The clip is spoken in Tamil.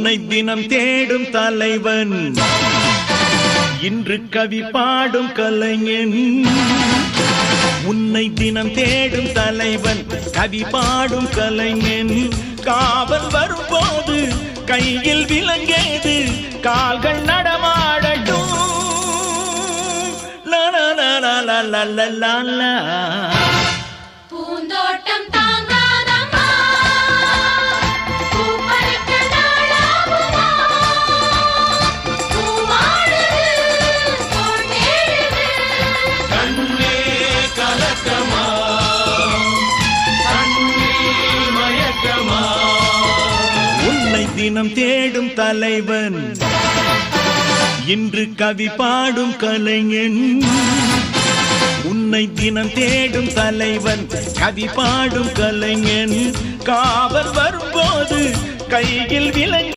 உன்னை தினம் தேடும் தலைவன், இன்று கவி பாடும் கலைஞன். உன்னை தினம் தேடும் தலைவன், கவி பாடும் கலைஞன். காவல் வரும்போது கையில் விலங்கேது, கால்கள் நடமாடட்டும். பூந்தோட்டம் தினம் தேடும் தலைவன், இன்று கவி பாடும் கலைஞன். உன்னை தினம் தேடும் தலைவன், கவி பாடும் கலைஞன். காவல் வரும்போது கையில் விலங்கு